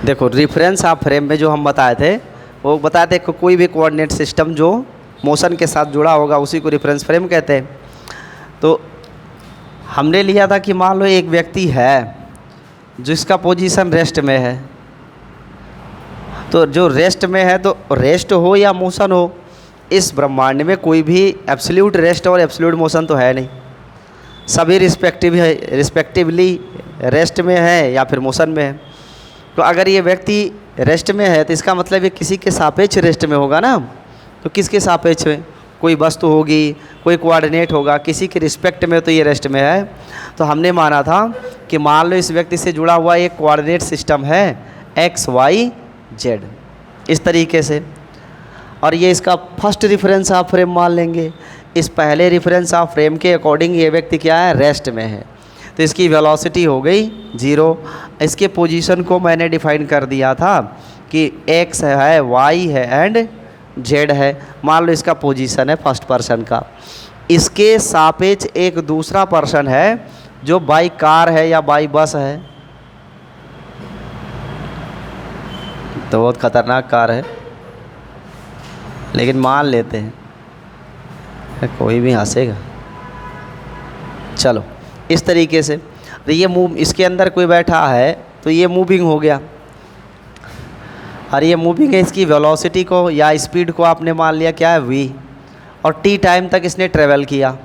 देखो reference of frame में जो हम बताए थे वो बताए थे कि कोई भी कोऑर्डिनेट सिस्टम जो मोशन के साथ जुड़ा होगा उसी को रेफरेंस फ्रेम कहते हैं। तो हमने लिया था कि मान लो एक व्यक्ति है जिसका पोजीशन रेस्ट में है, तो जो रेस्ट में है तो रेस्ट हो या मोशन हो, इस ब्रह्मांड में कोई भी एब्सोल्यूट रेस्ट और एब्सोल्यूट मोशन तो है नहीं, सभी रिस्पेक्टिवली रेस्ट में है या फिर मोशन में है। तो अगर ये व्यक्ति रेस्ट में है तो इसका मतलब ये किसी के सापेक्ष रेस्ट में होगा ना। तो किसके सापेक्ष में? कोई वस्तु होगी, कोई कोऑर्डिनेट होगा, किसी के रिस्पेक्ट में तो ये रेस्ट में है। तो हमने माना था कि मान लो इस व्यक्ति से जुड़ा हुआ एक कोऑर्डिनेट सिस्टम है एक्स वाई जेड इस तरीके से, और ये इसका फर्स्ट रेफरेंस ऑफ फ्रेम मान लेंगे। इस पहले रेफरेंस ऑफ फ्रेम के अकॉर्डिंग ये व्यक्ति क्या है? रेस्ट में है। तो इसकी वेलोसिटी हो गई 0। इसके पोजीशन को मैंने डिफाइन कर दिया था कि x है, y है एंड z है। मान लो इसका पोजीशन है फर्स्ट पर्सन का, इसके सापेक्ष एक दूसरा पर्सन है जो बाई कार है या बाई बस है, तो बहुत ख़तरनाक कार है लेकिन मान लेते हैं, कोई भी हंसेगा। चलो इस तरीके से तो ये मूव, इसके अंदर कोई बैठा है तो ये मूविंग हो गया, और ये मूविंग है, इसकी वेलोसिटी को या स्पीड को आपने मान लिया क्या है? v, और t टाइम तक इसने ट्रेवल किया।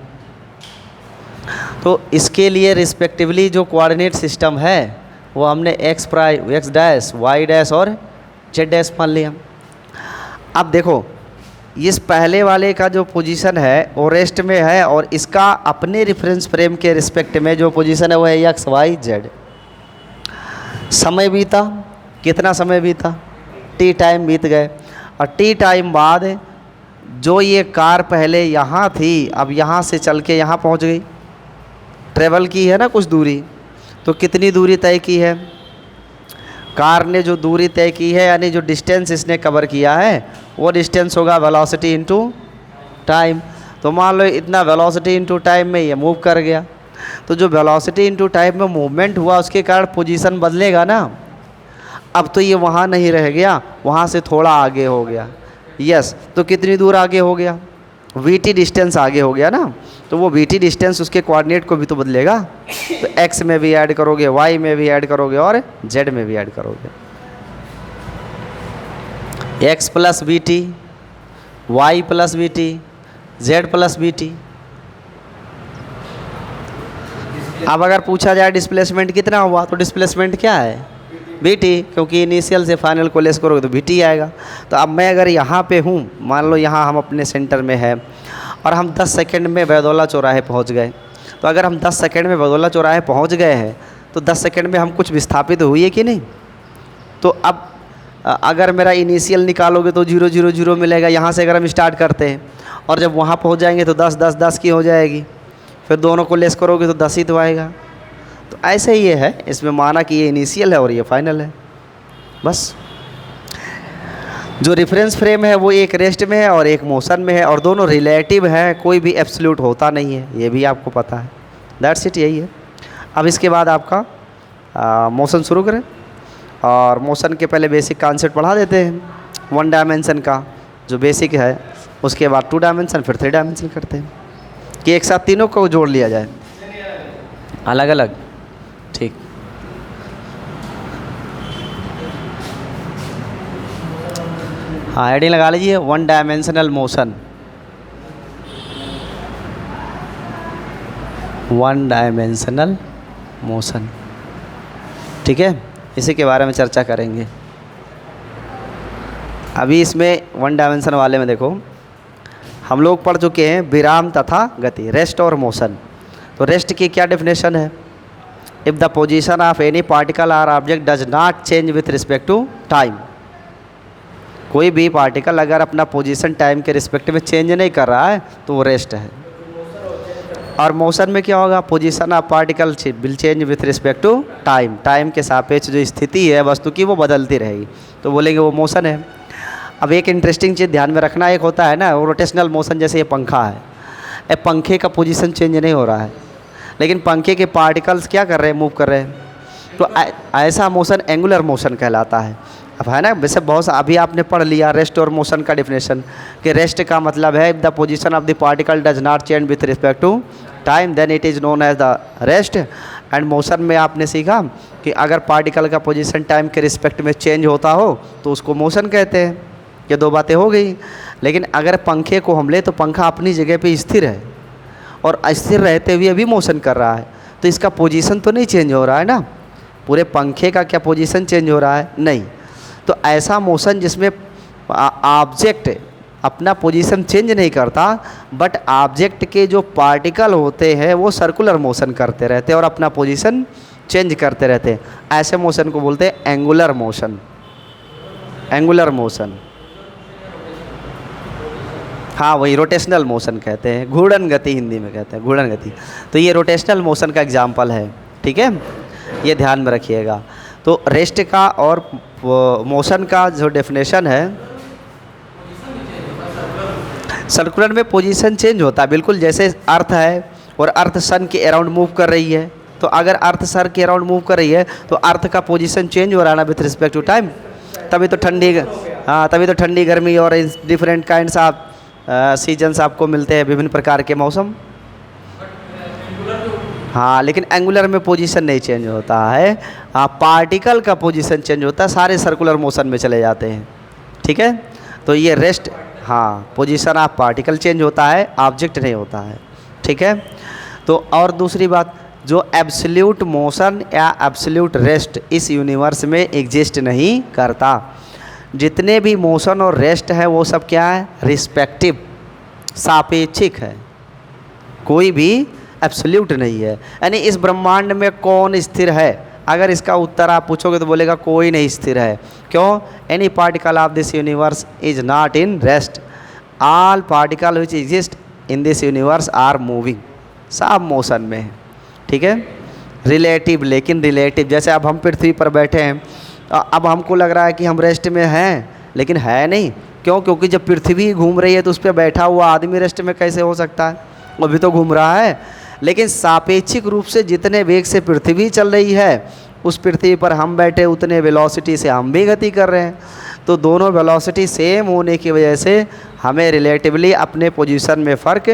तो इसके लिए रिस्पेक्टिवली जो कोऑर्डिनेट सिस्टम है वो हमने x डैश, y डैश और z डैश मान लिया। अब देखो इस पहले वाले का जो पोजीशन है वो रेस्ट में है, और इसका अपने रेफरेंस फ्रेम के रिस्पेक्ट में जो पोजीशन है वो है एक्स वाई जेड। समय बीता, कितना समय बीता? टी टाइम बीत गए, और टी टाइम बाद जो ये कार पहले यहाँ थी अब यहाँ से चल के यहाँ पहुँच गई, ट्रेवल की है ना कुछ दूरी। तो कितनी दूरी तय की है? कार ने जो दूरी तय की है यानी जो डिस्टेंस इसने कवर किया है वो डिस्टेंस होगा वेलोसिटी इनटू टाइम। तो मान लो इतना वेलोसिटी इनटू टाइम में ये मूव कर गया, तो जो वेलोसिटी इनटू टाइम में मूवमेंट हुआ उसके कारण पोजीशन बदलेगा ना। अब तो ये वहाँ नहीं रह गया, वहाँ से थोड़ा आगे हो गया। यस, तो कितनी दूर आगे हो गया? वीटी डिस्टेंस आगे हो गया ना। तो वो वीटी डिस्टेंस उसके कोऑर्डिनेट को भी तो बदलेगा। तो एक्स में भी ऐड करोगे, वाई में भी ऐड करोगे और जेड में भी ऐड करोगे। X plus b t, y plus b t, z plus b t. अब अगर पूछा जाए डिस्प्लेसमेंट कितना हुआ, तो डिस्प्लेसमेंट क्या है? बी टी, क्योंकि इनिशियल से फाइनल को लेस करोगे तो बी टी आएगा। तो अब मैं अगर यहाँ पे हूँ, मान लो यहाँ हम अपने सेंटर में है और हम 10 सेकंड में बैदौला चौराहे पहुँच गए। तो अगर हम 10 सेकंड में बैदौला चौराहे पहुँच गए हैं तो 10 सेकंड में हम कुछ विस्थापित हुई है कि नहीं? तो अब अगर मेरा इनिशियल निकालोगे तो 0 0 0 मिलेगा। यहाँ से अगर हम स्टार्ट करते हैं और जब वहाँ पहुँच जाएंगे तो 10 10 10 की हो जाएगी, फिर दोनों को लेस करोगे तो 10 ही तो आएगा। तो ऐसे ही ये है, इसमें माना कि ये इनिशियल है और ये फाइनल है। बस जो रेफरेंस फ्रेम है वो एक रेस्ट में है और एक मोशन में है, और दोनों रिलेटिव है, कोई भी एब्सोल्यूट होता नहीं है, ये भी आपको पता है। दैट्स इट, यही है। अब इसके बाद आपका मोशन शुरू करें, और मोशन के पहले बेसिक कॉन्सेप्ट पढ़ा देते हैं। 1 डायमेंशन का जो बेसिक है, उसके बाद 2 डायमेंशन, फिर 3 डायमेंशन करते हैं कि एक साथ तीनों को जोड़ लिया जाए अलग अलग। ठीक, हाँ हेडिंग लगा लीजिए 1 डायमेंशनल मोशन। 1 डायमेंशनल मोशन, ठीक है, इसी के बारे में चर्चा करेंगे। अभी इसमें 1 डायमेंशन वाले में देखो हम लोग पढ़ चुके हैं विराम तथा गति, रेस्ट और मोशन। तो रेस्ट की क्या डेफिनेशन है? If the position of any particle और object does not change with respect to time. कोई भी पार्टिकल अगर अपना पोजीशन टाइम के रिस्पेक्ट में चेंज नहीं कर रहा है तो वो रेस्ट है। और मोशन में क्या होगा? Position of particle will change with respect to time. Time के सापेक्ष जो स्थिति है वस्तु की वो बदलती रहेगी, तो बोलेंगे वो मोशन है। अब एक इंटरेस्टिंग चीज़ ध्यान में रखना, एक होता है ना वो रोटेशनल मोशन, जैसे ये पंखा है, ये पंखे का पोजीशन चेंज नहीं हो रहा है, लेकिन पंखे के पार्टिकल्स क्या कर रहे हैं? मूव कर रहे हैं। तो ऐसा मोशन एंगुलर मोशन कहलाता है। अब है ना, वैसे बहुत सा अभी आपने पढ़ लिया रेस्ट और मोशन का डिफिनेशन, कि रेस्ट का मतलब है the position of the particle does not change with respect to time then it is known as the rest. And motion में आपने सीखा कि अगर पार्टिकल का पोजीशन टाइम के रिस्पेक्ट में चेंज होता हो तो उसको मोशन कहते हैं। ये दो बातें हो गई। लेकिन अगर पंखे को हम ले तो पंखा अपनी जगह पे स्थिर है और स्थिर रहते हुए भी मोशन कर रहा है, तो इसका पोजीशन तो नहीं चेंज हो रहा है ना। पूरे पंखे का क्या पोजीशन चेंज हो रहा है? नहीं। तो ऐसा मोशन जिसमें ऑब्जेक्ट अपना पोजीशन चेंज नहीं करता, बट ऑब्जेक्ट के जो पार्टिकल होते हैं वो सर्कुलर मोशन करते रहते हैं और अपना पोजीशन चेंज करते रहते हैं, ऐसे मोशन को बोलते हैं एंगुलर मोशन। एंगुलर मोशन, हाँ वही रोटेशनल मोशन कहते हैं, घूर्णन गति हिंदी में कहते हैं, घूर्णन गति। तो ये रोटेशनल मोशन का एग्जाम्पल है, ठीक है, ये ध्यान में रखिएगा। तो रेस्ट का और मोशन का जो डेफिनेशन है, सर्कुलर में पोजीशन चेंज होता है, बिल्कुल जैसे अर्थ है और अर्थ सन के अराउंड मूव कर रही है, तो अगर अर्थ सन के अराउंड मूव कर रही है तो अर्थ का पोजीशन चेंज हो रहा है ना विथ रिस्पेक्ट टू टाइम। तभी तो ठंडी, हाँ तभी तो ठंडी गर्मी और डिफरेंट काइंड्स ऑफ सीजन्स आपको मिलते हैं, विभिन्न प्रकार के मौसम। हाँ लेकिन एंगुलर में पोजीशन नहीं चेंज होता है, हाँ पार्टिकल का पोजीशन चेंज होता है, सारे सर्कुलर मोशन में चले जाते हैं, ठीक है। तो ये रेस्ट, हाँ पोजीशन ऑफ पार्टिकल चेंज होता है, ऑब्जेक्ट नहीं होता है, ठीक है। तो और दूसरी बात, जो एब्सोल्यूट मोशन या एब्सोल्यूट रेस्ट इस यूनिवर्स में एग्जिस्ट नहीं करता। जितने भी मोशन और रेस्ट है वो सब क्या है? रिस्पेक्टिव, सापेक्षिक है, कोई भी एब्सोल्यूट नहीं है। यानी इस ब्रह्मांड में कौन स्थिर है, अगर इसका उत्तर आप पूछोगे तो बोलेगा कोई नहीं स्थिर है। क्यों? Any particle of this universe is not in rest, all particle which exist in this universe are moving, सब मोशन में है, ठीक है। रिलेटिव, लेकिन रिलेटिव, जैसे अब हम पृथ्वी पर बैठे हैं, अब हमको लग रहा है कि हम रेस्ट में हैं, लेकिन है नहीं। क्यों? क्योंकि जब पृथ्वी घूम रही है तो उस पर बैठा हुआ आदमी रेस्ट में कैसे हो सकता है? वो भी तो घूम रहा है। लेकिन सापेक्षिक रूप से जितने वेग से पृथ्वी चल रही है, उस पृथ्वी पर हम बैठे उतने वेलोसिटी से हम भी गति कर रहे हैं। तो दोनों वेलोसिटी सेम होने की वजह से हमें रिलेटिवली अपने पोजीशन में फ़र्क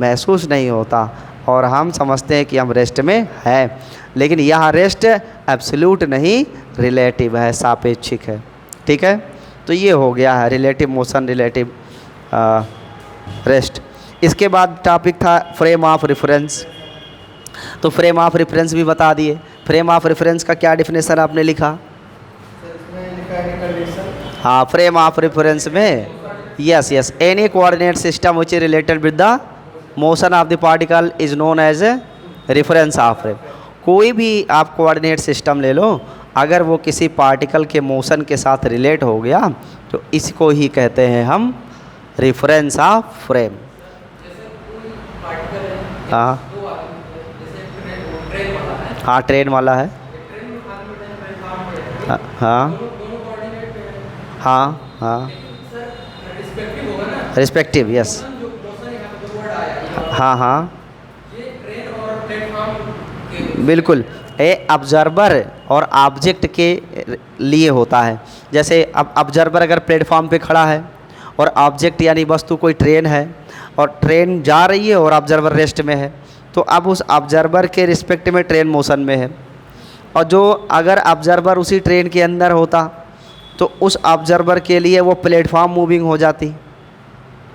महसूस नहीं होता और हम समझते हैं कि हम रेस्ट में हैं। लेकिन यहाँ रेस्ट एब्सोल्यूट नहीं, रिलेटिव है, सापेक्षिक है, ठीक है। तो ये हो गया है रिलेटिव मोशन, रिलेटिव रेस्ट। इसके बाद टॉपिक था फ्रेम ऑफ रेफरेंस। तो फ्रेम ऑफ रेफरेंस भी बता दिए। फ्रेम ऑफ रेफरेंस का क्या डिफिनेशन आपने लिखा? हाँ, फ्रेम ऑफ रेफरेंस में yes any coordinate system which is related with the motion of the particle is known as a reference of frame. कोई भी आप कोऑर्डिनेट सिस्टम ले लो, अगर वो किसी पार्टिकल के मोशन के साथ रिलेट हो गया तो इसको ही कहते हैं हम रेफरेंस ऑफ फ्रेम। हाँ हाँ, ट्रेन वाला है, हाँ हाँ हाँ, रिस्पेक्टिव, यस, हाँ हाँ बिल्कुल। ए ऑब्जर्वर और ऑब्जेक्ट के लिए होता है। जैसे अब ऑब्जर्वर अगर प्लेटफॉर्म पे खड़ा है और ऑब्जेक्ट यानी वस्तु कोई ट्रेन है और ट्रेन जा रही है और ऑब्जर्वर रेस्ट में है, तो अब उस ऑब्जर्वर के रिस्पेक्ट में ट्रेन मोशन में है। और जो अगर ऑब्जर्वर उसी ट्रेन के अंदर होता तो उस ऑब्जर्वर के लिए वो प्लेटफॉर्म मूविंग हो जाती,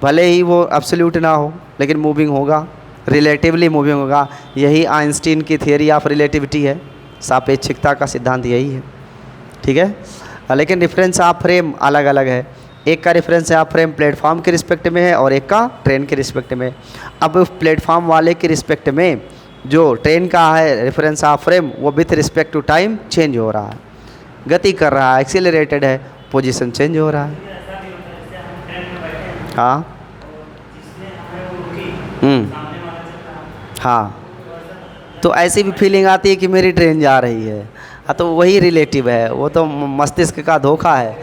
भले ही वो एब्सोल्यूट ना हो लेकिन मूविंग होगा, रिलेटिवली मूविंग होगा। यही आइंस्टीन की थियरी ऑफ रिलेटिविटी है, सापेक्षिकता का सिद्धांत यही है, ठीक है। लेकिन रेफरेंस ऑफ फ्रेम अलग अलग है। एक का रेफरेंस ऑफ फ्रेम प्लेटफॉर्म के रिस्पेक्ट में है और एक का ट्रेन के रिस्पेक्ट में। अब प्लेटफॉर्म वाले के रिस्पेक्ट में जो ट्रेन का है रेफरेंस ऑफ फ्रेम, वो with respect to time change हो रहा है, गति कर रहा है, एक्सीलरेटेड है, पोजीशन चेंज हो रहा है। हाँ हाँ, तो ऐसी भी फीलिंग आती है कि मेरी ट्रेन जा रही है। हाँ, तो वही रिलेटिव है, वो तो मस्तिष्क का धोखा है।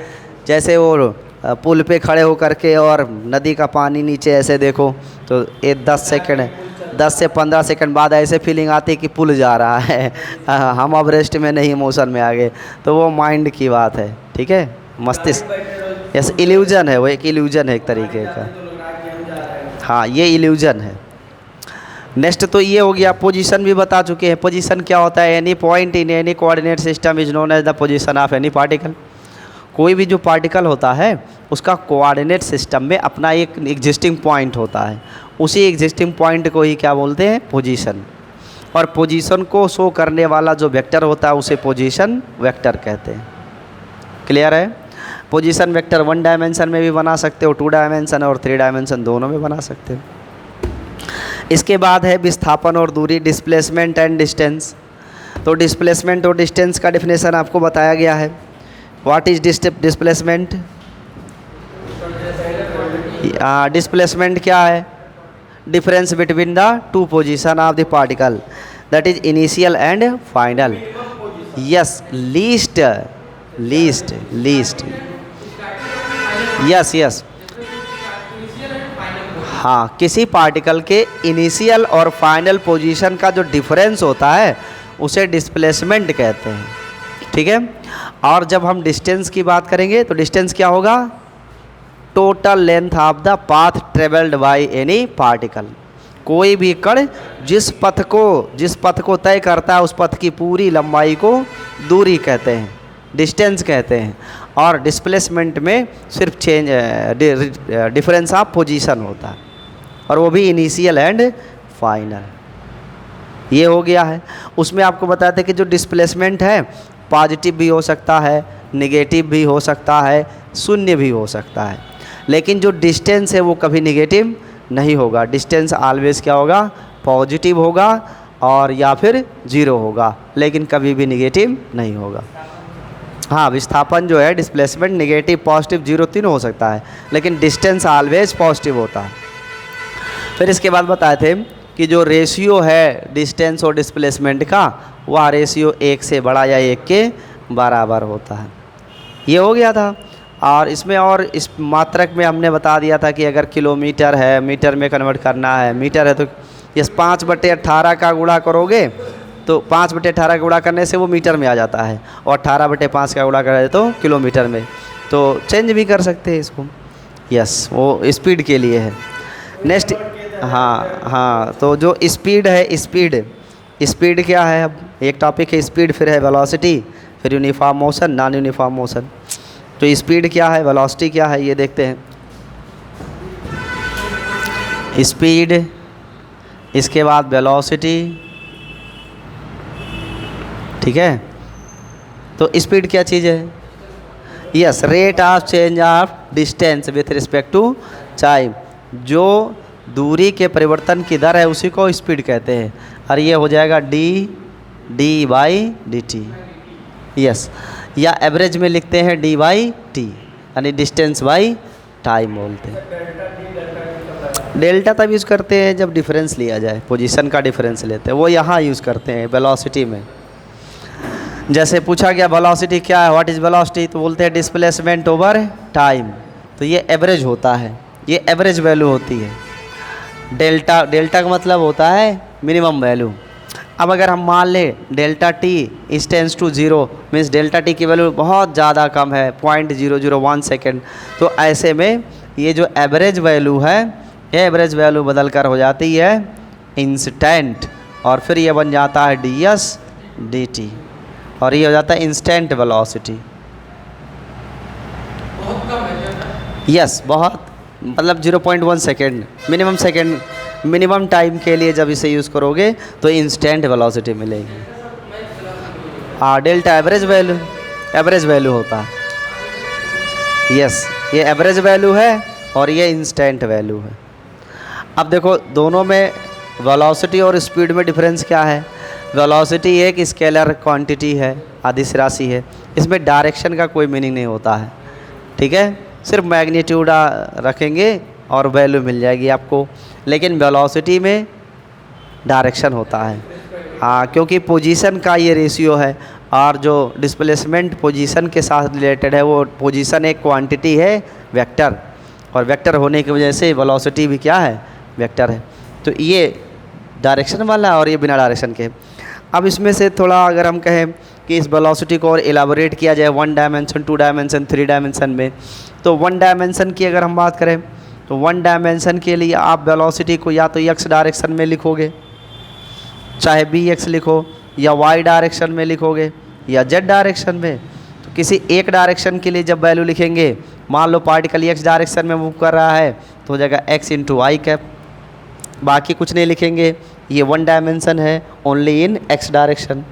जैसे वो पुल पे खड़े हो करके और नदी का पानी नीचे ऐसे देखो तो 10 सेकंड 10 से 15 सेकंड बाद ऐसे फीलिंग आती है कि पुल जा रहा है हम अब रेस्ट में नहीं मोशन में आ गए। तो वो माइंड की बात है, ठीक है, मस्तिष्क, यस इल्यूजन है, वो एक इल्यूजन है एक तरीके का। हाँ ये इल्यूजन है। नेक्स्ट तो ये हो गया, पोजीशन भी बता चुके हैं। पोजीशन क्या होता है? Any point in any coordinate system is known as the position of any particle. कोई भी जो पार्टिकल होता है उसका कोऑर्डिनेट सिस्टम में अपना एक एग्जिस्टिंग पॉइंट होता है, उसी एग्जिस्टिंग पॉइंट को ही क्या बोलते हैं? पोजीशन। और पोजीशन को शो करने वाला जो वेक्टर होता है उसे पोजीशन वेक्टर कहते हैं। क्लियर है? पोजीशन वेक्टर 1 डायमेंशन में भी बना सकते हो, 2 डायमेंशन और 3 डायमेंशन दोनों में बना सकते हो। इसके बाद है विस्थापन और दूरी, डिस्प्लेसमेंट एंड डिस्टेंस। तो डिस्प्लेसमेंट और डिस्टेंस का डिफिनेशन आपको बताया गया है। What is displacement? डिस्प्लेसमेंट क्या है? Difference between the two position of the particle, that is initial and final. Yes, least least least, yes yes, हाँ, किसी पार्टिकल के इनिशियल और फाइनल पोजीशन का जो डिफरेंस होता है उसे डिस्प्लेसमेंट कहते हैं, ठीक है। और जब हम डिस्टेंस की बात करेंगे तो डिस्टेंस क्या होगा? Total length of the path travelled by any particle. कोई भी कण जिस पथ को तय करता है उस पथ की पूरी लंबाई को दूरी कहते हैं, डिस्टेंस कहते हैं। और डिस्प्लेसमेंट में सिर्फ चेंज डिफरेंस ऑफ पोजीशन होता है, और वो भी इनिशियल एंड फाइनल। ये हो गया है। उसमें आपको बताते हैं कि जो डिस्प्लेसमेंट है पॉजिटिव भी हो सकता है, नेगेटिव भी हो सकता है, शून्य भी हो सकता है। लेकिन जो डिस्टेंस है वो कभी नेगेटिव नहीं होगा। डिस्टेंस ऑलवेज क्या होगा? पॉजिटिव होगा और या फिर 0 होगा, लेकिन कभी भी नेगेटिव नहीं होगा। हाँ, विस्थापन जो है डिस्प्लेसमेंट नेगेटिव, पॉजिटिव, 0 तीनों हो सकता है, लेकिन डिस्टेंस ऑलवेज पॉजिटिव होता है। फिर इसके बाद बताए थे कि जो रेशियो है डिस्टेंस और डिस्प्लेसमेंट का, वह रेशियो 1 से बड़ा या 1 के बराबर होता है। ये हो गया था। और इसमें और इस मात्रक में हमने बता दिया था कि अगर किलोमीटर है, मीटर में कन्वर्ट करना है, मीटर है तो इस 5/18 का गुणा करोगे तो 5/18 का गुणा करने से वो मीटर में आ जाता है, और 18/5 का गुणा करें तो किलोमीटर में। तो चेंज भी कर सकते हैं इसको। यस, वो स्पीड के लिए है। नेक्स्ट, हाँ, तो जो स्पीड है, स्पीड क्या है? अब एक टॉपिक है स्पीड, फिर है वेलोसिटी, फिर uniform motion, non uniform motion. तो स्पीड क्या है, वेलोसिटी क्या है, ये देखते हैं। स्पीड, इसके बाद वेलोसिटी, ठीक है। तो स्पीड क्या चीज़ है? Yes, rate of change of distance with respect to time. जो दूरी के परिवर्तन की दर है उसी को स्पीड कहते हैं। और ये हो जाएगा d/dt। यस, या एवरेज में लिखते हैं d/t, यानी डिस्टेंस बाई टाइम बोलते हैं। डेल्टा तब यूज़ करते हैं जब डिफरेंस लिया जाए, पोजीशन का डिफरेंस लेते हैं, वो यहाँ यूज़ करते हैं वेलोसिटी में। जैसे पूछा गया वेलोसिटी क्या है, व्हाट इज़ वेलोसिटी, तो बोलते हैं डिस्प्लेसमेंट ओवर टाइम। तो ये एवरेज होता है, ये एवरेज वैल्यू होती है। डेल्टा का मतलब होता है मिनिमम वैल्यू। अब अगर हम मान लें delta t is tends to 0, means delta t की वैल्यू बहुत ज़्यादा कम है, 0.001 सेकेंड, तो ऐसे में ये जो एवरेज वैल्यू है, ये एवरेज वैल्यू बदल कर हो जाती है इंस्टेंट, और फिर ये बन जाता है ds/dt, और ये हो जाता है इंस्टेंट वेलोसिटी। यस, बहुत, मतलब 0.1 सेकेंड, मिनिमम टाइम के लिए जब इसे यूज़ करोगे तो इंस्टेंट वेलोसिटी मिलेगी। हाँ, डेल्टा एवरेज वैल्यू होता है। यस, ये एवरेज वैल्यू है और ये इंस्टेंट वैल्यू है। अब देखो दोनों में वेलोसिटी और स्पीड में डिफरेंस क्या है? वेलोसिटी एक स्केलर क्वांटिटी है, अदिश राशि है, इसमें डायरेक्शन का कोई मीनिंग नहीं होता है, ठीक है। सिर्फ मैग्नीट्यूड रखेंगे और वैल्यू मिल जाएगी आपको। लेकिन वेलोसिटी में डायरेक्शन होता है, हाँ, क्योंकि पोजीशन का ये रेशियो है, और जो डिस्प्लेसमेंट पोजीशन के साथ रिलेटेड है, वो पोजीशन एक क्वांटिटी है, वेक्टर, और वेक्टर होने की वजह से वेलोसिटी भी क्या है? वेक्टर है। तो ये डायरेक्शन वाला और ये बिना डायरेक्शन के। अब इसमें से थोड़ा अगर हम कहें कि इस वेलोसिटी को और एलाबोरेट किया जाए 1 डायमेंशन, 2 डायमेंशन, 3 डायमेंशन में, तो 1 डायमेंशन की अगर हम बात करें तो 1 डायमेंशन के लिए आप वेलोसिटी को या तो x डायरेक्शन में लिखोगे, चाहे bx लिखो, या y डायरेक्शन में लिखोगे या z डायरेक्शन में। तो किसी एक डायरेक्शन के लिए जब वैल्यू लिखेंगे, मान लो पार्टिकल x डायरेक्शन में मूव कर रहा है तो हो जाएगा x इंटू आई कैप, बाकी कुछ नहीं लिखेंगे, ये 1 डायमेंशन है ओनली इन x डायरेक्शन।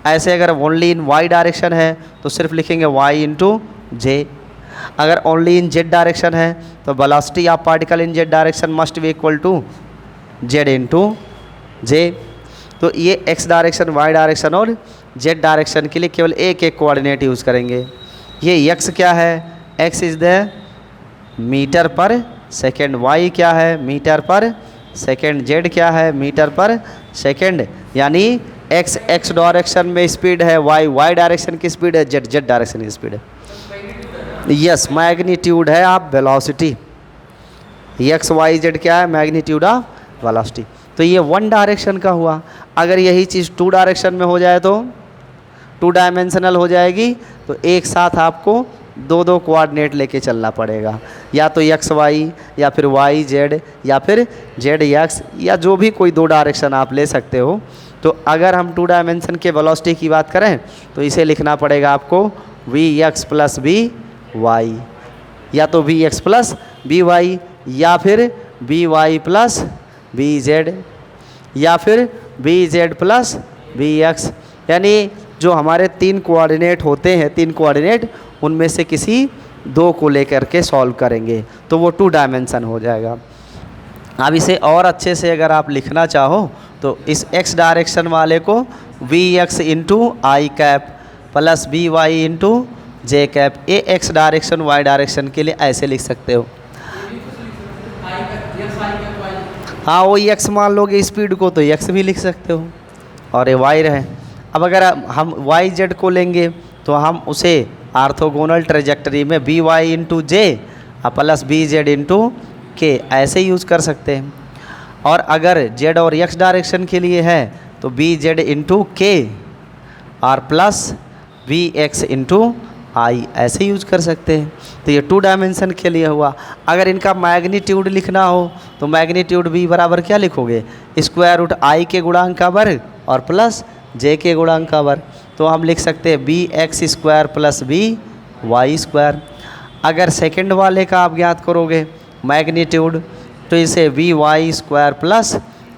ऐसे अगर ओनली इन y डायरेक्शन है तो सिर्फ लिखेंगे y इंटू जे। अगर ओनली इन z डायरेक्शन है तो velocity of particle in z direction must be equal to z into j. तो ये x डायरेक्शन, y डायरेक्शन और z डायरेक्शन के लिए केवल एक एक कोऑर्डिनेट यूज़ करेंगे। ये x क्या है, x इज़ द मीटर पर सेकेंड, y क्या है मीटर पर सेकेंड, z क्या है मीटर पर सेकेंड। यानी x x डायरेक्शन में स्पीड है, y डायरेक्शन की स्पीड है, z डायरेक्शन की स्पीड है। यस, मैग्नीट्यूड है आप वेलोसिटी, x y z क्या है मैग्नीट्यूड ऑफ वेलोसिटी। तो ये 1 डायरेक्शन का हुआ। अगर यही चीज़ 2 डायरेक्शन में हो जाए तो 2 डायमेंशनल हो जाएगी, तो एक साथ आपको 2 कोऑर्डिनेट लेके चलना पड़ेगा, या तो x y या फिर y z या फिर z x, या जो भी कोई 2 डायरेक्शन आप ले सकते हो। तो अगर हम 2 डायमेंशन के वेलोसिटी की बात करें तो इसे लिखना पड़ेगा आपको vx प्लस बी वाई, या तो vx प्लस बी वाई, या फिर b y plus b z, या फिर b z plus b x. यानी जो हमारे 3 कोऑर्डिनेट होते हैं, 3 कोऑर्डिनेट, उनमें से किसी 2 को लेकर के सॉल्व करेंगे तो वो 2 डायमेंशन हो जाएगा। अब इसे और अच्छे से अगर आप लिखना चाहो तो इस x डायरेक्शन वाले को v x into i cap plus b y into j cap, ये x डायरेक्शन y डायरेक्शन के लिए ऐसे लिख सकते हो। हाँ, वो x मान लोगे स्पीड को तो x भी लिख सकते हो, और ये y रहे। अब अगर हम y z को लेंगे तो हम उसे आर्थोगोनल ट्रेजेक्टरी में बी वाई इंटू जे प्लस बी जेड इंटू के ऐसे यूज़ कर सकते हैं। और अगर z और x डायरेक्शन के लिए है तो बी जेड इंटू के और प्लस बी एक्स इंटू आई ऐसे यूज कर सकते हैं। तो ये 2 डायमेंशन के लिए हुआ। अगर इनका मैग्नीट्यूड लिखना हो तो मैग्नीट्यूड भी बराबर क्या लिखोगे, स्क्वायर रूट आई के गुणांक का वर्ग और प्लस जे के गुणांक का वर्ग। तो हम लिख सकते हैं b x square plus b y square. अगर सेकेंड वाले का आप ज्ञात करोगे मैग्नीट्यूड तो इसे v y square plus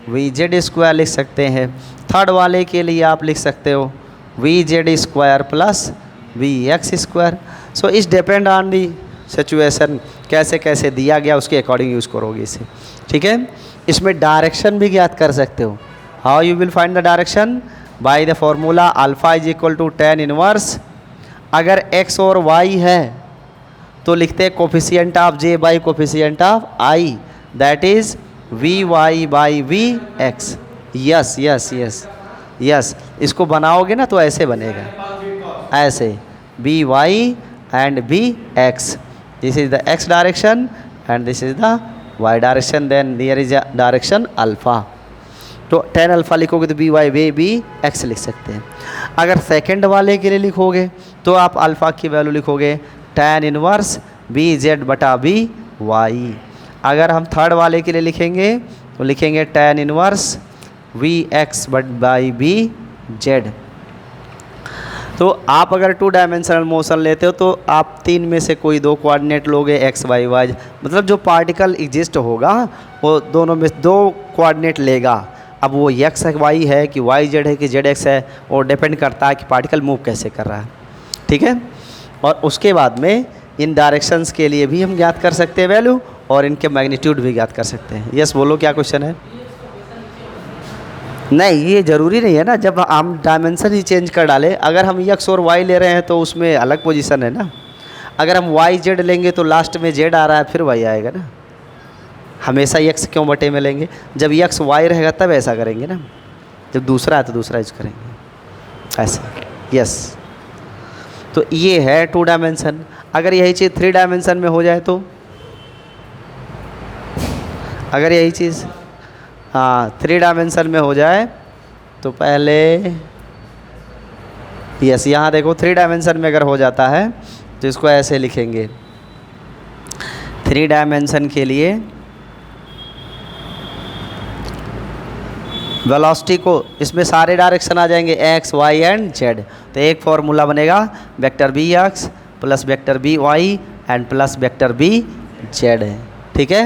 v z square लिख सकते हैं। थर्ड वाले के लिए आप लिख सकते हो v z square plus v x square. So is depend on the situation, कैसे कैसे दिया गया उसके अकॉर्डिंग यूज़ करोगे इसे, ठीक है। इसमें डायरेक्शन भी ज्ञात कर सकते हो। How you will find the direction, by the formula alpha is equal to tan inverse. अगर x और y है तो लिखते हैं coefficient of j by coefficient of i, that is v y by v x. Yes yes yes yes, इसको बनाओगे ना तो ऐसे बनेगा, ऐसे b y and b x, this is the x direction and this is the y direction, then there is a direction alpha. तो tan alpha लिखोगे तो बी वाई वे बी एक्स लिख सकते हैं। अगर सेकंड वाले के लिए लिखोगे तो आप अल्फ़ा की वैल्यू लिखोगे tan इनवर्स बी जेड बटा बी वाई। अगर हम थर्ड वाले के लिए लिखेंगे तो लिखेंगे tan inverse v x but by b z. तो आप अगर 2 डायमेंशनल मोशन लेते हो तो आप 3 में से कोई 2 कोऑर्डिनेट लोगे x y y, मतलब जो पार्टिकल एग्जिस्ट होगा वो दोनों में 2 कोऑर्डिनेट लेगा। अब वो x y है कि y z है कि z x है, वो डिपेंड करता है कि पार्टिकल मूव कैसे कर रहा है, ठीक है। और उसके बाद में इन डायरेक्शंस के लिए भी हम ज्ञात कर सकते हैं वैल्यू, और इनके मैग्नीट्यूड भी ज्ञात कर सकते हैं। यस बोलो, क्या क्वेश्चन है? नहीं, ये ज़रूरी नहीं है ना, जब हम डायमेंशन ही चेंज कर डाले। अगर हम x और y ले रहे हैं तो उसमें अलग पोजीशन है ना। अगर हम y z लेंगे तो लास्ट में z आ रहा है फिर y आएगा ना। हमेशा x क्यों बटे में लेंगे, जब x y रहेगा तब ऐसा करेंगे ना, जब दूसरा है तो दूसरा यूज करेंगे ऐसे। यस, तो ये है 2 डायमेंशन। अगर यही चीज़ 3 डायमेंशन में हो जाए तो, अगर यही चीज़ हाँ 3 डायमेंशन में हो जाए तो पहले यस यहाँ देखो 3 डायमेंशन में अगर हो जाता है तो इसको ऐसे लिखेंगे। 3 डायमेंशन के लिए वेलोसिटी को इसमें सारे डायरेक्शन आ जाएंगे एक्स वाई एंड जेड। तो एक फॉर्मूला बनेगा vector b x plus vector b y and plus vector b z है। ठीक है।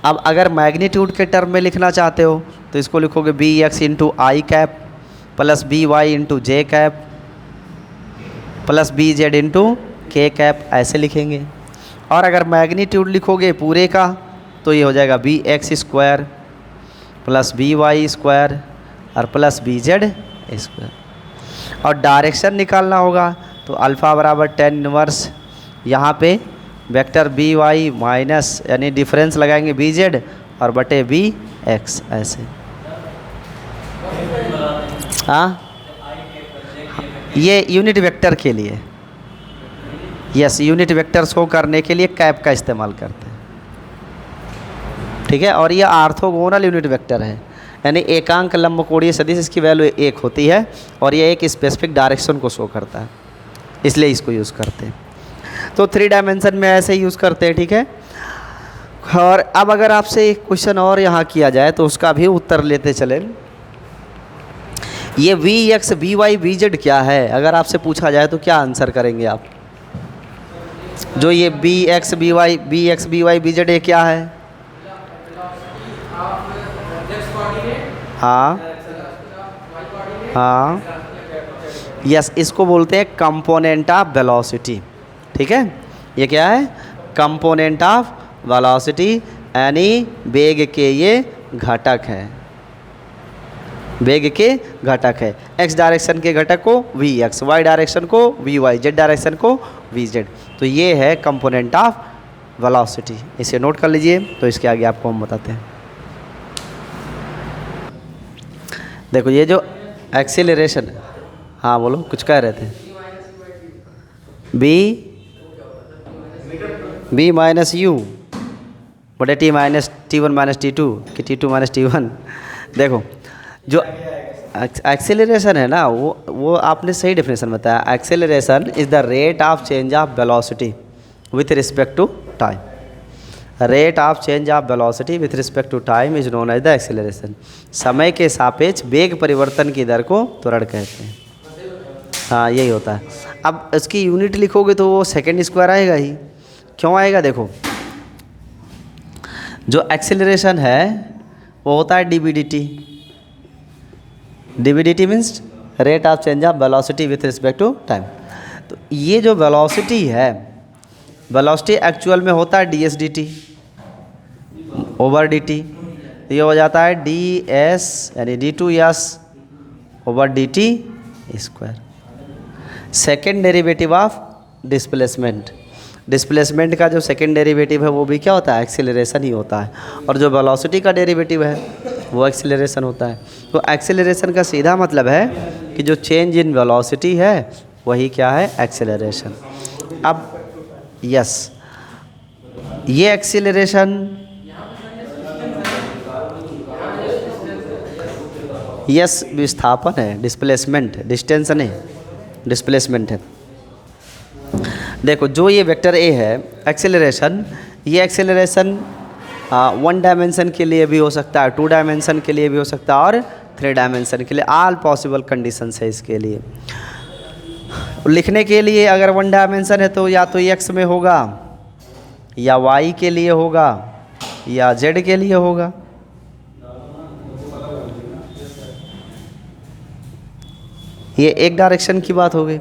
अब अगर मैग्नीट्यूड के टर्म में लिखना चाहते हो तो इसको लिखोगे b x into i cap plus b y into j cap plus b z into k cap, ऐसे लिखेंगे। और अगर मैग्नीट्यूड लिखोगे पूरे का तो ये हो जाएगा b x square plus b y square और प्लस बी जेड स्क्वायर। और डायरेक्शन निकालना होगा तो अल्फ़ा बराबर tan इनवर्स यहाँ पे वेक्टर बी वाई माइनस यानी डिफरेंस लगाएंगे बी जेड और बटे बी एक्स, ऐसे। हाँ ये यूनिट वेक्टर के लिए, यस यूनिट वेक्टर शो करने के लिए कैप का इस्तेमाल करते हैं। ठीक है। और ये आर्थोगोनल यूनिट वेक्टर है, यानी एकांक लंबकोणीय सदिश, इसकी वैल्यू 1 होती है और ये एक स्पेसिफिक डायरेक्शन को शो करता है, इसलिए इसको यूज़ करते हैं। तो 3 डायमेंशन में ऐसे यूज़ करते हैं। ठीक है। और अब अगर आपसे एक क्वेश्चन और यहाँ किया जाए तो उसका भी उत्तर लेते चले। ये v x b y b z क्या है, अगर आपसे पूछा जाए तो क्या आंसर करेंगे आप? जो ये b x b y b z ये क्या है? हाँ हाँ यस, इसको बोलते हैं कंपोनेंट ऑफ वेलोसिटी। ठीक है। ये क्या है? कंपोनेंट ऑफ वेलोसिटी, यानी वेग के ये घटक है, वेग के घटक है। एक्स डायरेक्शन के घटक को वी एक्स, वाई डायरेक्शन को वी वाई, जेड डायरेक्शन को वी जेड। तो ये है कंपोनेंट ऑफ वेलोसिटी, इसे नोट कर लीजिए। तो इसके आगे आपको हम बताते हैं। देखो ये जो एक्सीलरेशन, हाँ बोलो कुछ कह रहे थे। बी माइनस यू बटे T minus T1 minus T2 कि T2 माइनस T1। देखो जो एक्सेलरेशन है ना, वो आपने सही डेफिनेशन बताया। Acceleration is the rate of change of velocity with respect to time. Rate of change of velocity with respect to time is known as the acceleration. समय के सापेक्ष वेग परिवर्तन की दर को त्वरण कहते हैं। हाँ यही होता है। अब इसकी यूनिट लिखोगे तो वो सेकेंड स्क्वायर आएगा ही। क्यों आएगा? देखो जो एक्सेलरेशन है वो होता है dB/dt। dB/dt means rate of change of velocity with respect to time. तो ये जो वेलोसिटी है, वेलोसिटी एक्चुअल में होता है ds/dt ओवर dt। तो ये हो जाता है ds यानी d2s over dt square. Second derivative of displacement, displacement का जो सेकेंड डेरिवेटिव है वो भी क्या होता है? एक्सेलरेशन ही होता है। और जो वेलोसिटी का डेरिवेटिव है वो एक्सेलरेशन होता है। तो एक्सेलरेशन का सीधा मतलब है कि जो चेंज इन वेलोसिटी है वही क्या है? एक्सेलरेशन। अब यस, ये एक्सेलरेशन यस विस्थापन है, डिस्प्लेसमेंट, डिस्टेंस नहीं, डिस्प्लेसमेंट है। देखो जो ये वेक्टर ए है एक्सेलरेशन, ये एक्सेलरेशन 1 डायमेंशन के लिए भी हो सकता है, 2 डायमेंशन के लिए भी हो सकता है और 3 डायमेंशन के लिए। ऑल पॉसिबल कंडीशंस है इसके लिए। लिखने के लिए अगर 1 डायमेंशन है तो या तो एक्स में होगा या वाई के लिए होगा या जेड के लिए होगा। ये एक डायरेक्शन की बात हो गई।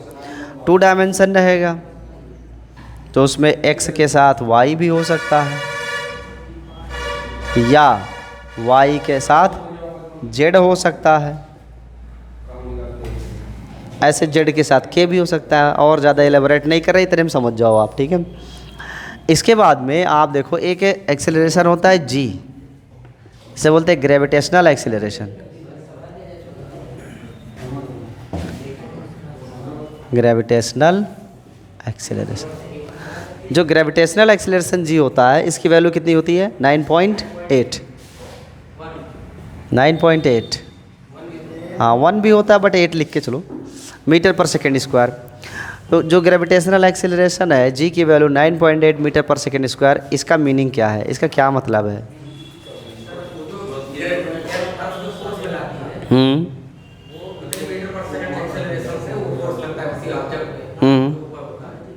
2 डायमेंशन रहेगा तो उसमें एक्स के साथ वाई भी हो सकता है या वाई के साथ जेड हो सकता है, ऐसे जेड के साथ के भी हो सकता है। और ज़्यादा एलेबोरेट नहीं कर रहे, इतने में समझ जाओ आप। ठीक है। इसके बाद में आप देखो एक एक्सेलरेशन होता है जी, इसे बोलते हैं ग्रेविटेशनल एक्सेलरेशन। ग्रेविटेशनल एक्सेलरेशन, जो ग्रेविटेशनल एक्सेलरेशन जी होता है इसकी वैल्यू कितनी होती है? 9.8 9.8, हाँ 1 भी होता है बट 8 लिख के चलो, मीटर पर सेकेंड स्क्वायर। तो जो ग्रेविटेशनल एक्सेलरेशन है जी की वैल्यू 9.8 मीटर पर सेकेंड स्क्वायर, इसका मीनिंग क्या है, इसका क्या मतलब है?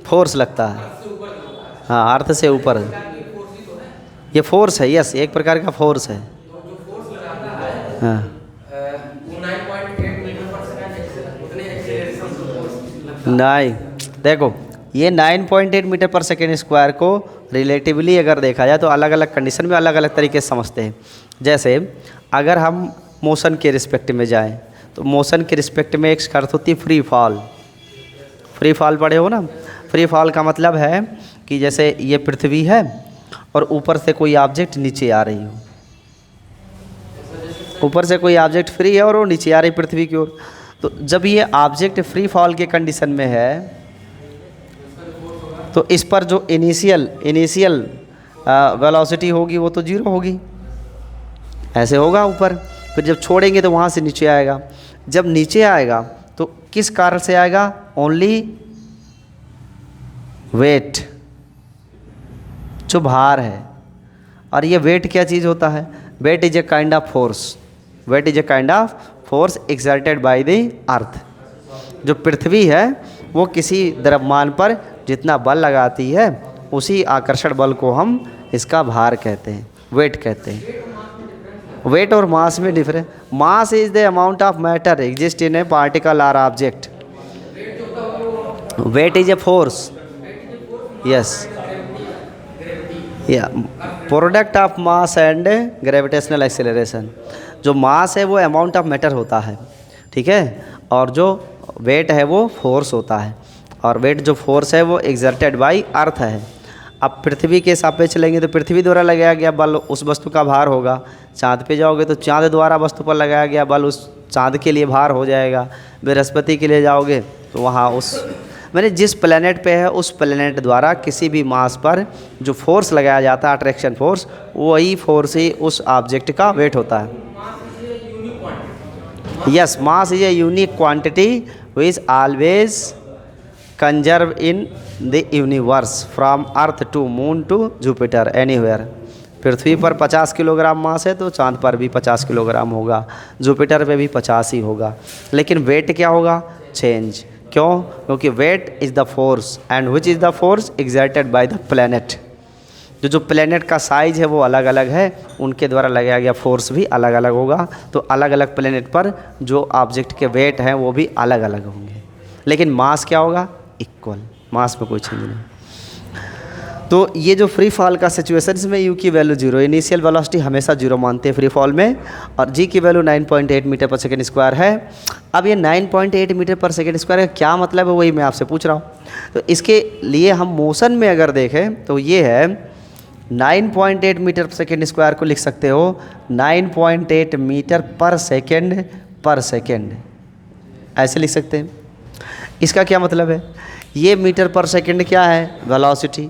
फोर्स लगता है, हाँ अर्थ से ऊपर, ये फोर्स है, यस एक प्रकार का फोर्स है। हाँ नहीं, देखो ये 9.8 मीटर पर सेकेंड स्क्वायर को रिलेटिवली अगर देखा जाए तो अलग अलग कंडीशन में अलग अलग तरीके से समझते हैं। जैसे अगर हम मोशन के रिस्पेक्ट में जाएं तो मोशन के रिस्पेक्ट में एक शर्त होती है फ्री फॉल। फ्री फॉल पढ़े हो ना? फ्री फॉल का मतलब है कि जैसे ये पृथ्वी है और ऊपर से कोई ऑब्जेक्ट नीचे आ रही हो, ऊपर से कोई ऑब्जेक्ट फ्री है और वो नीचे आ रही पृथ्वी की ओर, तो जब ये ऑब्जेक्ट फ्री फॉल के कंडीशन में है तो इस पर जो इनिशियल वेलोसिटी होगी वो तो जीरो होगी, ऐसे होगा ऊपर, फिर जब छोड़ेंगे तो वहाँ से नीचे आएगा। जब नीचे आएगा तो किस कारण से आएगा? ओनली वेट, जो भार है। और ये वेट क्या चीज़ होता है? Weight is a kind of force, weight is a kind of force exerted by the earth. जो पृथ्वी है वो किसी द्रव्यमान पर जितना बल लगाती है उसी आकर्षण बल को हम इसका भार कहते हैं, वेट कहते हैं। वेट और मास में difference, mass is the amount of matter exist in a particle और object, weight is a force, yes या product of mass and gravitational acceleration. जो मास है वो अमाउंट ऑफ मैटर होता है, ठीक है, और जो वेट है वो फोर्स होता है, और वेट जो फोर्स है वो एक्सर्टेड बाय अर्थ है। अब पृथ्वी के सापेक्ष चलेंगे तो पृथ्वी द्वारा लगाया गया बल उस वस्तु का भार होगा, चाँद पे जाओगे तो चाँद द्वारा वस्तु पर लगाया गया बल उस चाँद के लिए भार हो जाएगा, बृहस्पति के लिए जाओगे तो वहाँ उस मैंने जिस प्लेनेट पे है उस प्लेनेट द्वारा किसी भी मास पर जो फोर्स लगाया जाता है अट्रैक्शन फोर्स, वही फोर्स ही उस ऑब्जेक्ट का वेट होता है। Yes, mass is a unique quantity which always conserve in the universe from earth to moon to Jupiter anywhere. पृथ्वी पर 50 किलोग्राम मास है तो चांद पर भी 50 किलोग्राम होगा, जुपिटर पे भी 50 ही होगा, लेकिन वेट क्या होगा? चेंज। क्यों? क्योंकि weight is the force and which is the force exerted by the planet. जो प्लैनेट का साइज है वो अलग अलग है, उनके द्वारा लगाया गया फोर्स भी अलग अलग होगा, तो अलग अलग प्लैनेट पर जो ऑब्जेक्ट के वेट हैं वो भी अलग अलग होंगे, लेकिन मास क्या होगा? इक्वल, मास में कोई चेंज नहीं। तो ये जो फ्री फॉल का सिचुएशन, इसमें यू की वैल्यू जीरो, इनिशियल वेलोसिटी हमेशा जीरो मानते हैं फ्री फॉल में, और जी की वैल्यू 9.8 मीटर पर सेकेंड स्क्वायर है। अब ये 9.8 मीटर पर सेकेंड स्क्वायर का क्या मतलब है वही मैं आपसे पूछ रहा हूँ। तो इसके लिए हम मोशन में अगर देखें तो ये है 9.8 मीटर पर सेकेंड स्क्वायर को लिख सकते हो 9.8 मीटर पर सेकेंड, ऐसे लिख सकते हैं। इसका क्या मतलब है? ये मीटर पर सेकेंड क्या है? वेलोसिटी,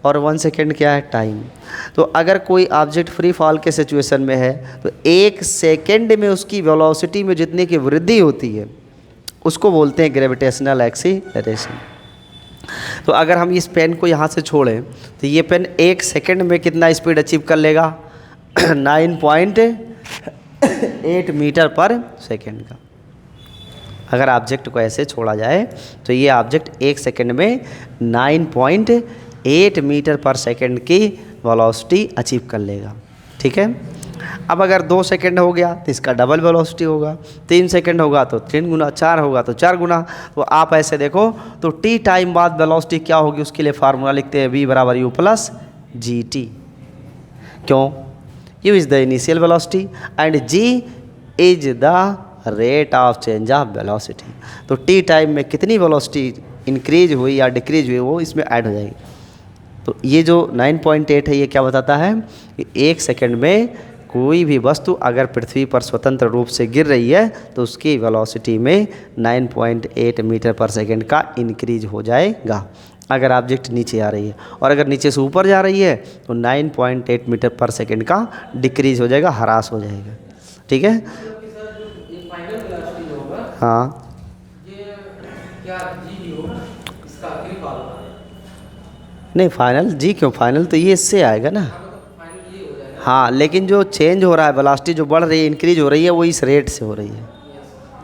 और 1 सेकेंड क्या है? टाइम। तो अगर कोई ऑब्जेक्ट फ्री फॉल के सिचुएशन में है तो 1 सेकेंड में उसकी वेलोसिटी में जितने की वृद्धि होती है उसको बोलते हैं ग्रेविटेशनल एक्सीलरेशन। तो अगर हम इस पेन को यहाँ से छोड़ें तो ये पेन 1 सेकेंड में कितना स्पीड अचीव कर लेगा? 9.8 मीटर पर सेकेंड का। अगर ऑब्जेक्ट को ऐसे छोड़ा जाए तो ये ऑब्जेक्ट 1 सेकेंड में 9.8 मीटर पर सेकेंड की वेलोसिटी अचीव कर लेगा, ठीक है। अब अगर 2 सेकेंड हो गया तो इसका डबल वेलोसिटी होगा, 3 सेकेंड होगा तो 3 गुना, 4 होगा तो 4 गुना। तो आप ऐसे देखो तो टी टाइम बाद वेलोसिटी क्या होगी उसके लिए फार्मूला लिखते हैं v बराबर u प्लस जी टी। क्यों? u is the initial velocity and g is the rate of change of velocity. तो टी टाइम में कितनी वेलोसिटी इंक्रीज हुई या डिक्रीज हुई वो इसमें ऐड हो जाएगी। तो ये जो 9.8 है ये क्या बताता है कि 1 सेकेंड में कोई भी वस्तु अगर पृथ्वी पर स्वतंत्र रूप से गिर रही है तो उसकी वेलोसिटी में 9.8 मीटर पर सेकेंड का इंक्रीज हो जाएगा अगर ऑब्जेक्ट नीचे आ रही है, और अगर नीचे से ऊपर जा रही है तो 9.8 मीटर पर सेकेंड का डिक्रीज हो जाएगा, ह्रास हो जाएगा, ठीक है। मतलब कि सर जो ये फाइनल वेलोसिटी जो होगा, हाँ, ये क्या जी भी होगा इसका आखिरी पाल? नहीं फाइनल जी क्यों, फाइनल तो ये इससे आएगा ना। हाँ, मतलब फाइनल ये हो जाएगा। हाँ, लेकिन जो चेंज हो रहा है वेलोसिटी जो बढ़ रही है, इंक्रीज हो रही है, वो इस रेट से हो रही है।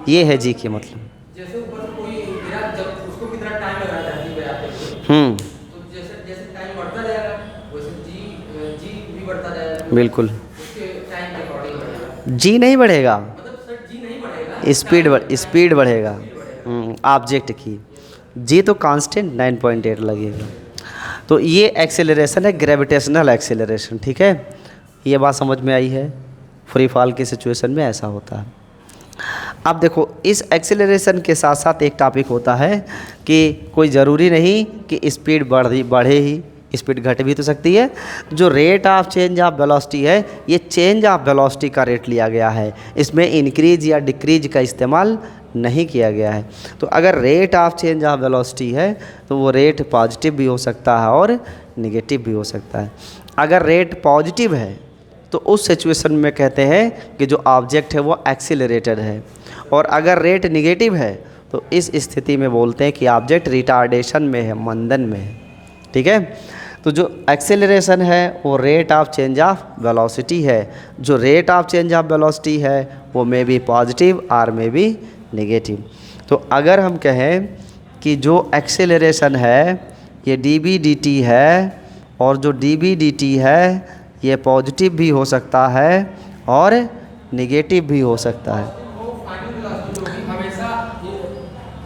ये है जी की मतलब। जैसे ऊपर से कोई गिरा, जब उसको कितना टाइम लगा था जी पे आते हुए, तो जैसे जैसे टाइम बढ़ता जाएगा वैसे जी भी बढ़ता जाएगा। बिल्कुल। उसके टाइम के अकॉर्डिंग बढ़ेगा। जी नहीं बढ़ेगा, मतलब सर जी नहीं बढ़ेगा, स्पीड बढ़ेगा ऑब्जेक्ट की। जी तो कांस्टेंट 9.8 लगेगा। तो ये एक्सेलरेशन है ग्रेविटेशनल एक्सेलरेशन, ठीक है। ये बात समझ में आई है। फ्री फॉल की सिचुएशन में ऐसा होता है। अब देखो, इस एक्सेलरेशन के साथ साथ एक टॉपिक होता है कि कोई ज़रूरी नहीं कि स्पीड बढ़े ही, स्पीड घट भी तो सकती है। जो rate of change of velocity है, ये चेंज ऑफ वेलोसिटी का रेट लिया गया है, इसमें इंक्रीज या डिक्रीज का इस्तेमाल नहीं किया गया है। तो अगर rate of change of velocity है तो वो रेट पॉजिटिव भी हो सकता है और निगेटिव भी हो सकता है। अगर रेट पॉजिटिव है तो उस सिचुएशन में कहते हैं कि जो ऑब्जेक्ट है वो एक्सीलरेटेड है, और अगर रेट निगेटिव है तो इस स्थिति में बोलते हैं कि ऑब्जेक्ट रिटार्डेशन में है, मंदन में है, ठीक है। तो जो एक्सेलरेशन है वो rate of change of velocity है। जो rate of change of velocity है वो मे बी पॉजिटिव और मे बी नेगेटिव। तो अगर हम कहें कि जो एक्सेलरेशन है ये dB/dt है, और जो dB/dt है ये पॉजिटिव भी हो सकता है और नेगेटिव भी हो सकता है। वो फाइनल वेलोसिटी जो होगी हमेशा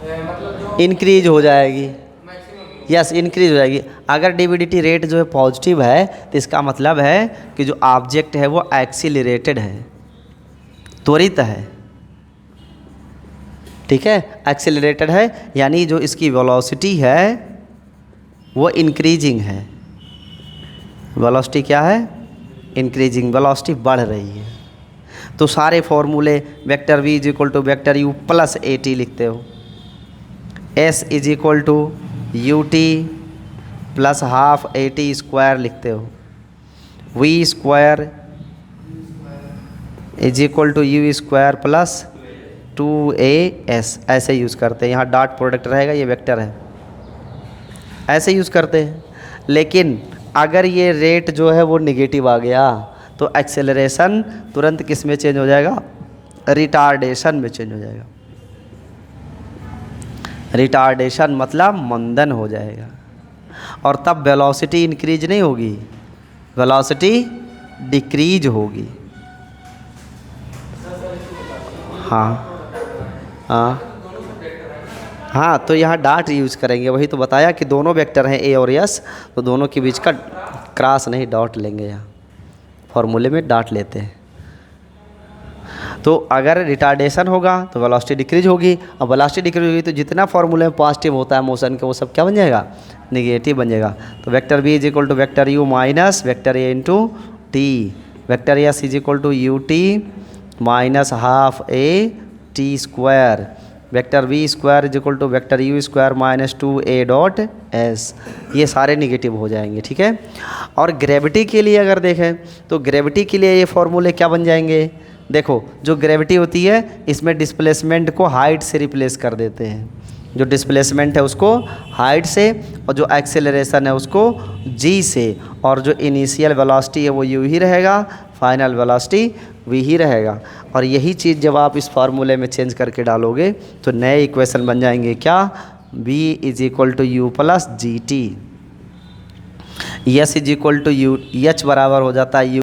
मतलब जो इंक्रीज हो जाएगी, मैक्सिमम यस इंक्रीज हो जाएगी। अगर dB/dt रेट जो है पॉजिटिव है तो इसका मतलब है कि जो ऑब्जेक्ट है वो एक्सीलरेटेड है, त्वरित है, ठीक है। एक्सीलरेटेड है यानी जो इसकी वेलोसिटी है वो इंक्रीजिंग है। वेलोसिटी क्या है? इंक्रीजिंग, वेलोसिटी बढ़ रही है। तो सारे फॉर्मूले vector v is equal to vector u plus a t लिखते हो, s is equal to u t plus half a t square लिखते हो, v square is equal to u square plus 2as, ऐसे यूज़ करते हैं। यहाँ dot product रहेगा, ये वेक्टर है, ऐसे यूज़ करते हैं। लेकिन अगर ये रेट जो है वो निगेटिव आ गया तो एक्सेलरेशन तुरंत किस में चेंज हो जाएगा? रिटार्डेशन में चेंज हो जाएगा। रिटार्डेशन मतलब मंदन हो जाएगा, और तब वेलोसिटी इंक्रीज नहीं होगी, वेलोसिटी डिक्रीज होगी। हाँ हाँ, तो यहाँ डॉट यूज़ करेंगे, वही तो बताया कि दोनों वेक्टर हैं ए और एस, तो दोनों के बीच का क्रॉस नहीं डॉट लेंगे, यहाँ फॉर्मूले में डॉट लेते हैं। तो अगर रिटार्डेशन होगा तो वेलोसिटी डिक्रीज होगी, और वेलोसिटी डिक्रीज होगी तो जितना फॉर्मूले में पॉजिटिव होता है मोशन के वो सब क्या बन जाएगा? निगेटिव बन जाएगा। तो vector b is equal to vector u minus vector a into t, vector s is equal to u t minus half a t square, vector v square is equal to vector u square minus 2a dot s. ये सारे negative हो जाएंगे, ठीक है। और gravity के लिए अगर देखें तो ग्रेविटी के लिए ये फॉर्मूले क्या बन जाएंगे? देखो, जो ग्रेविटी होती है इसमें डिस्प्लेसमेंट को हाइट से रिप्लेस कर देते हैं। जो डिस्प्लेसमेंट है उसको हाइट से, और जो एक्सेलरेशन है उसको जी से, और जो इनिशियल वेलोसिटी है वो यू ही रहेगा, फाइनल वेलोसिटी वी ही रहेगा। और यही चीज़ जब आप इस फार्मूले में चेंज करके डालोगे तो नए इक्वेशन बन जाएंगे क्या? v is equal to u plus g t, s is equal to u, h बराबर हो जाता है यू